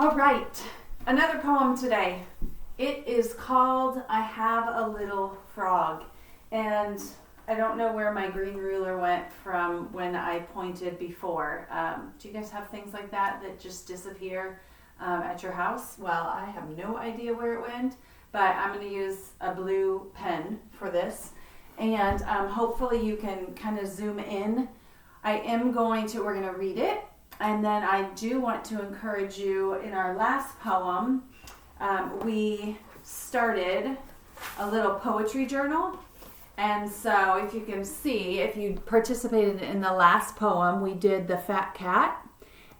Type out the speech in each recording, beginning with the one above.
All right, another poem today. It is called I Have a Little Frog. And I don't know where my green ruler went from when I pointed before. Do you guys have things like that just disappear at your house? Well, I have no idea where it went, but I'm going to use a blue pen for this. And hopefully you can kind of zoom in. we're going to read it. And then I do want to encourage you, in our last poem, we started a little poetry journal. And so if you can see, if you participated in the last poem, we did the Fat Cat,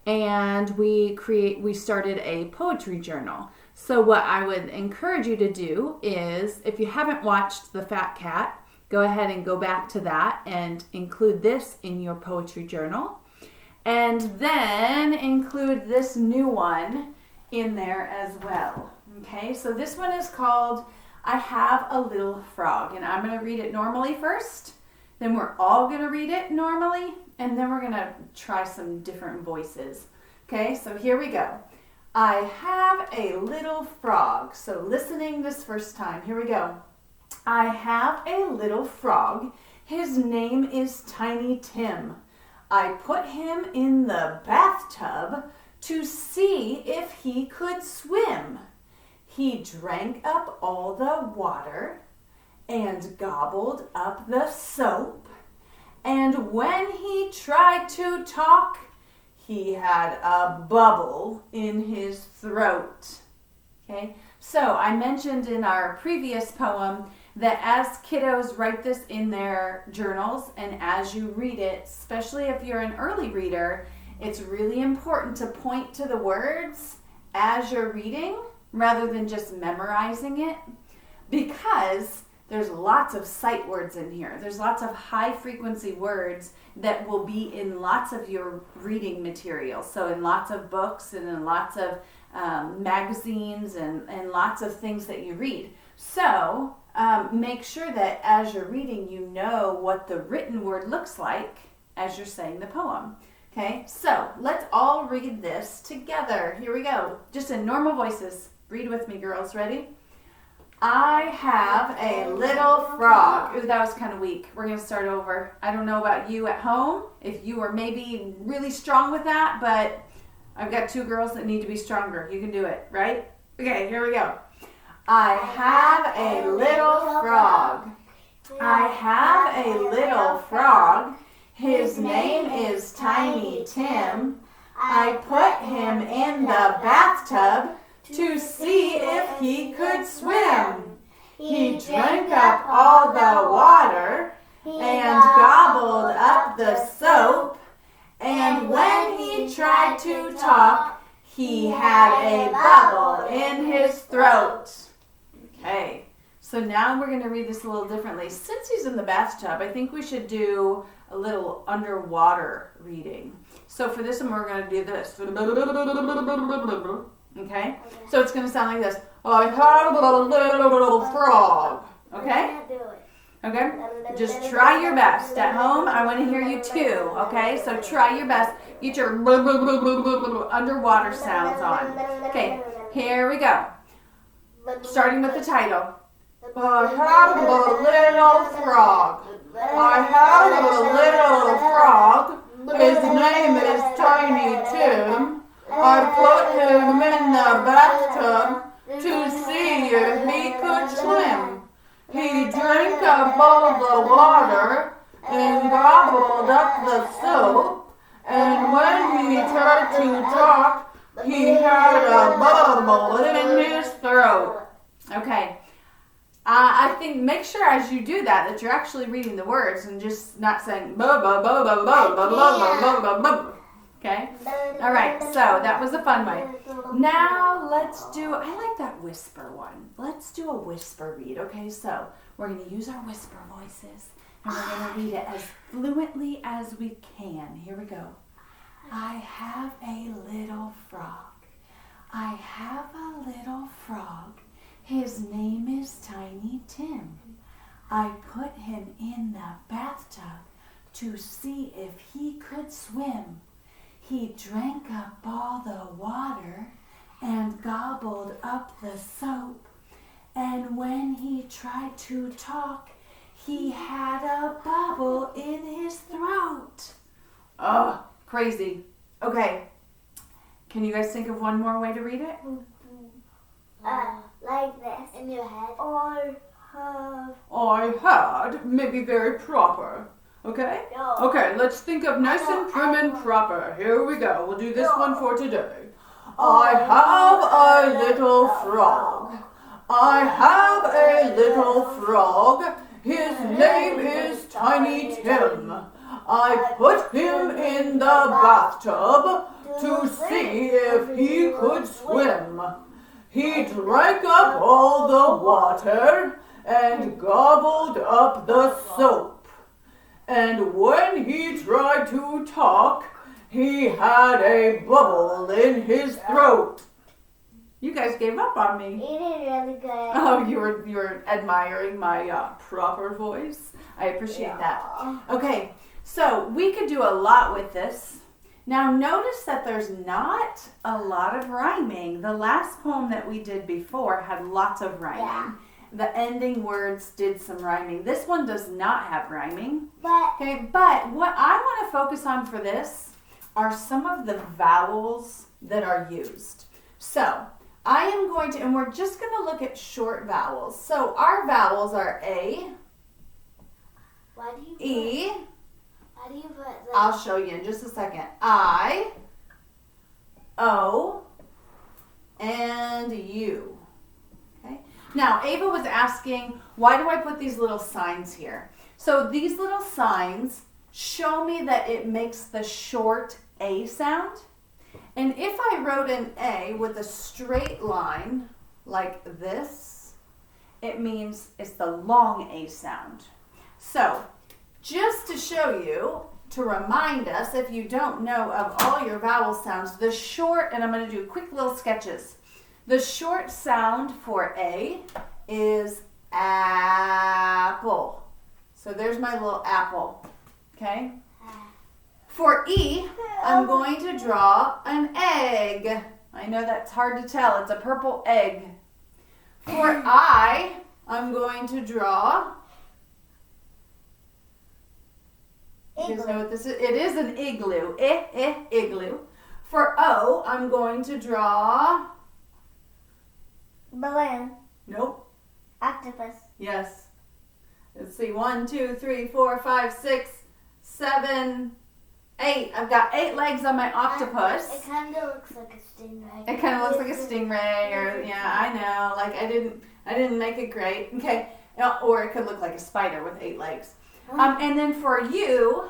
and we started a poetry journal. So what I would encourage you to do is, if you haven't watched the Fat Cat, go ahead and go back to that and include this in your poetry journal. And then include this new one in there as well. Okay, so this one is called I Have a Little Frog. And I'm going to read it normally first. Then we're all going to read it normally. And then we're going to try some different voices. Okay, so here we go. I have a little frog. So listening this first time. Here we go. I have a little frog. His name is Tiny Tim. I put him in the bathtub to see if he could swim. He drank up all the water and gobbled up the soap. And when he tried to talk, he had a bubble in his throat. Okay, so I mentioned in our previous poem that as kiddos write this in their journals, and as you read it, especially if you're an early reader, it's really important to point to the words as you're reading rather than just memorizing it, because there's lots of sight words in here. There's lots of high frequency words that will be in lots of your reading material. So in lots of books and in lots of magazines and lots of things that you read. So make sure that as you're reading, you know what the written word looks like as you're saying the poem. Okay, so let's all read this together. Here we go. Just in normal voices. Read with me, girls. Ready? I have a little frog. Ooh, that was kind of weak. We're going to start over. I don't know about you at home, if you are maybe really strong with that, but I've got two girls that need to be stronger. You can do it, right? Okay, here we go. I have a little frog. I have a little frog. His name is Tiny Tim. I put him in the bathtub to see if he could swim. He drank up all the water and gobbled up the soap. And when he tried to talk, he had a bubble in his throat. Okay, so now we're going to read this a little differently. Since he's in the bathtub, I think we should do a little underwater reading. So for this one, we're going to do this. Okay, so it's going to sound like this. I have a little frog. Okay? Okay, just try your best. At home, I want to hear you too. Okay, so try your best. Get your underwater sounds on. Okay, here we go. Starting with the title. I have a little frog. I have a little frog. His name is Tiny Tim. I put him in the bathtub to see if he could swim. He drank up all the water and gobbled up the soap. And when he tried to talk, he had a bubble in his throat. Okay. I think make sure as you do that you're actually reading the words and just not saying blah blah blah blah blah blah blah blah blah. Okay? All right. So that was a fun one. Now let's do, I like that whisper one. Let's do a whisper read. Okay? So we're going to use our whisper voices and we're going to read it as fluently as we can. Here we go. I have a little frog. I have a little frog. His name is Tiny Tim. I put him in the bathtub to see if he could swim. He drank up all the water and gobbled up the soap. And when he tried to talk, he had a bubble in his throat. Oh, crazy. Okay. Can you guys think of one more way to read it? Like this. In your head. I had, maybe very proper. Okay? No. Okay, let's think of nice and prim and proper. Here we go. We'll do this one for today. I have a little frog. I have a little frog. His name is Tiny Tim. I put him in the bathtub to see if he could swim. He drank up all the water and gobbled up the soap. And when he tried to talk, he had a bubble in his throat. You guys gave up on me. You did really good. Oh, you were admiring my proper voice. I appreciate that. Okay, so we could do a lot with this. Now notice that there's not a lot of rhyming. The last poem that we did before had lots of rhyming. Yeah. The ending words did some rhyming. This one does not have rhyming. But But what I want to focus on for this are some of the vowels that are used. So I am going to, and we're just going to look at short vowels. So our vowels are A, why do you E, put the... I'll show you in just a second, I, O, and U. Okay. Now Ava was asking, why do I put these little signs here? So these little signs show me that it makes the short A sound. And if I wrote an A with a straight line like this, it means it's the long A sound. So just to show you, to remind us, if you don't know of all your vowel sounds, the short, and I'm going to do quick little sketches. The short sound for A is apple. So there's my little apple, okay? For E, I'm going to draw an egg. I know that's hard to tell. It's a purple egg. For I, I'm going to draw... You guys know what this is? It is an igloo. Igloo. For O, I'm going to draw... Balloon. Nope. Octopus. Yes. Let's see. 1, 2, 3, 4, 5, 6, 7, 8. I've got 8 legs on my octopus. It kind of looks like a stingray. It kind of looks like a stingray, or yeah, I know. Like I didn't make it great. Okay, or it could look like a spider with 8 legs. And then for you,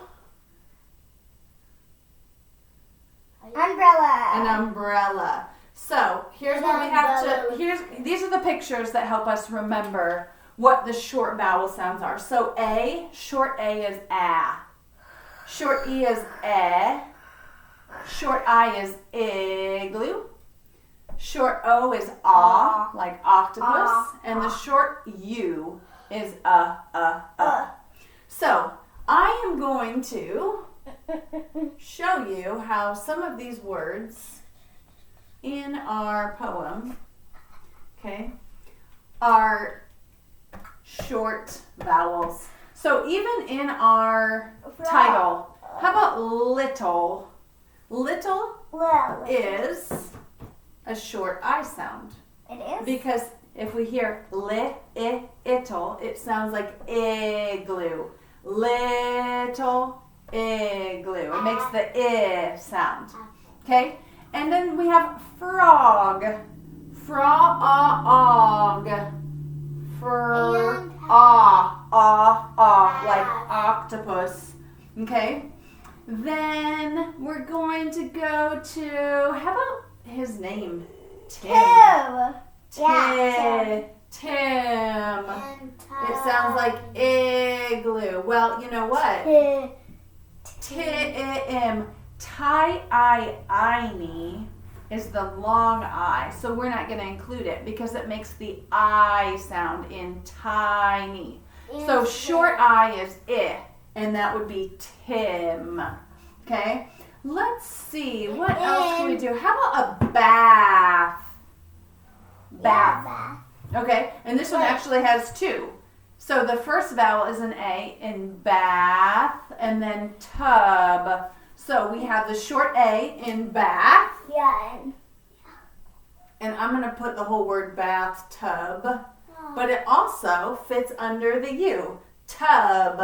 umbrella. an umbrella. So here's what we have to. These are the pictures that help us remember what the short vowel sounds are. So A, short A is a. Short E is eh. Short I is igloo. Short O is ah, like octopus. And the short U is So I am going to show you how some of these words in our poem, okay, are short vowels. So even in our title, how about little? Little is a short I sound. It is? Because if we hear ittle, it sounds like igloo. Little igloo. It makes the I sound. Okay? And then we have frog. Frog. Like octopus. Okay? Then we're going to go to, how about his name? Tim. Tim. It sounds like igloo. Well, you know what? Tim. Tiny is the long I. So we're not going to include it because it makes the I sound in tiny. So short I is and that would be Tim. Okay? Let's see. What else can we do? How about a bath? Okay, and this one actually has two. So the first vowel is an A in bath, and then tub. So we have the short A in bath, Yeah. and I'm going to put the whole word bathtub, but it also fits under the U. Tub,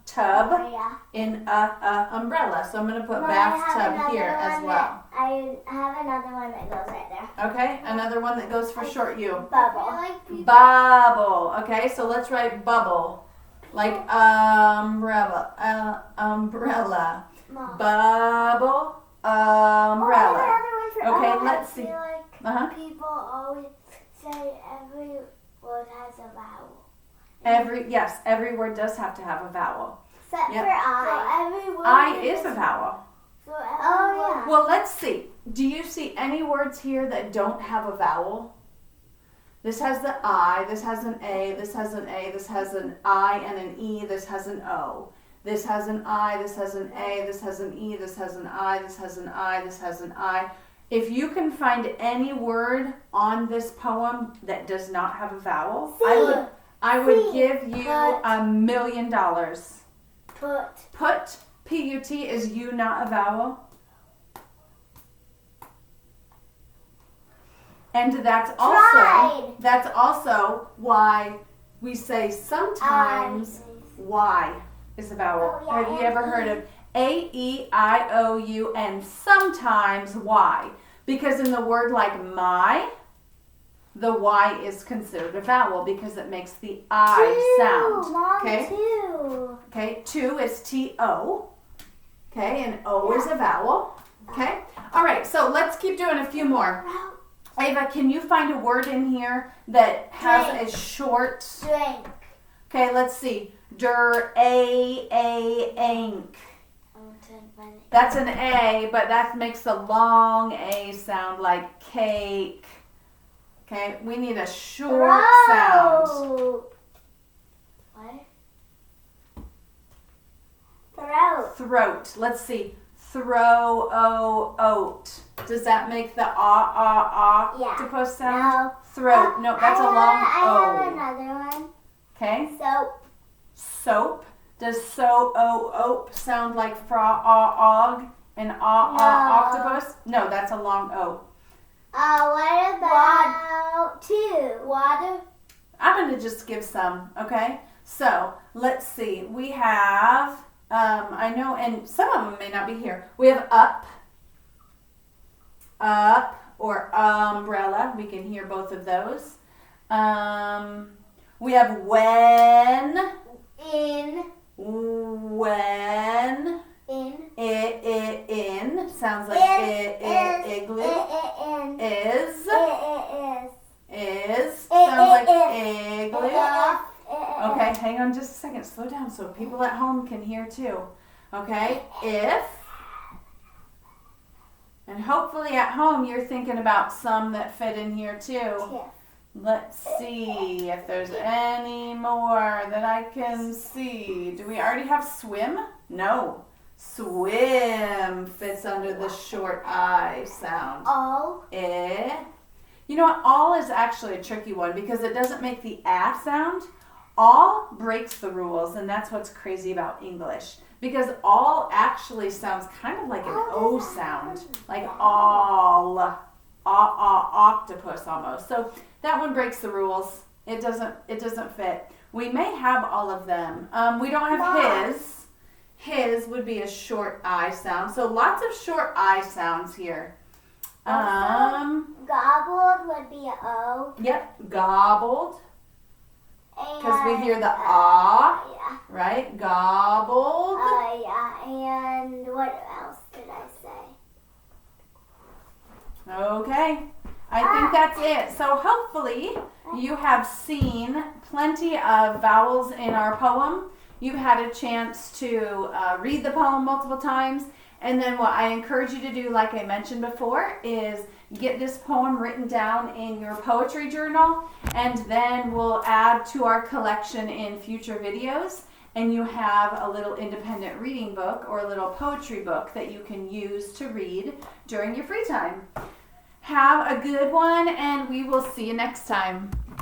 tub Oh, yeah. in umbrella. So I'm going to put Mom, I have bathtub another here as one well. I have another one that goes right there. Okay, another one that goes for short U. Bubble. Bubble. Okay, so let's write bubble. Like umbrella. Umbrella. Mom. Bubble. Umbrella. Okay, let's see. I feel like Uh-huh. people always say every word has a vowel. Every word does have to have a vowel. Except Yep. for I. So every word I is a vowel. So every word. Well, let's see. Do you see any words here that don't have a vowel? This has the I, this has an A, this has an A, this has an I and an E, this has an O. This has an I, this has an A, this has an E, this has an I, this has an I, this has an I. If you can find any word on this poem that does not have a vowel, I would give you $1 million. Put, P-U-T, is U not a vowel? And that's also why we say sometimes Y is a vowel. Oh, yeah, Have you ever heard of A-E-I-O-U and sometimes Y? Because in the word like my, the Y is considered a vowel because it makes the I sound. Mom, Okay? two. Okay, two is T-O. Okay, and O is a vowel. Okay? All right, so let's keep doing a few more. Ava, can you find a word in here that has a short... Drink. Okay, let's see. Ink. That's an A, but that makes a long A sound like cake. Okay, we need a short sound. What? Throat. Throat. Let's see. Oat. Does that make the octopus sound? No. Throat. No, that's a long I have O. another one. Okay. Soap. Does ope sound like og and octopus? No, that's a long O. What about two? Water. I'm going to just give some, okay? So, let's see. We have, I know, and some of them may not be here. We have up, or umbrella. We can hear both of those. We have when. In sounds like igloo. Is sounds like igloo. Okay, hang on just a second. Slow down so people at home can hear too. Okay, if. And hopefully at home you're thinking about some that fit in here too. Let's see if there's any more that I can see. Do we already have swim? No. Swim fits under the short I sound. All. You know what? All is actually a tricky one because it doesn't make the A sound. All breaks the rules, and that's what's crazy about English. Because all actually sounds kind of like an O sound. Like all. Octopus almost. So that one breaks the rules. It doesn't fit. We may have all of them. We don't have his. His would be a short I sound. So lots of short I sounds here. Gobbled would be a O. Yep, gobbled. Because we hear the ah, yeah. right? Gobbled. Yeah. And what else did I say? Okay, I think that's it. So hopefully you have seen plenty of vowels in our poem. You've had a chance to read the poem multiple times. And then what I encourage you to do, like I mentioned before, is get this poem written down in your poetry journal. And then we'll add to our collection in future videos. And you have a little independent reading book or a little poetry book that you can use to read during your free time. have a good one, and we will see you next time.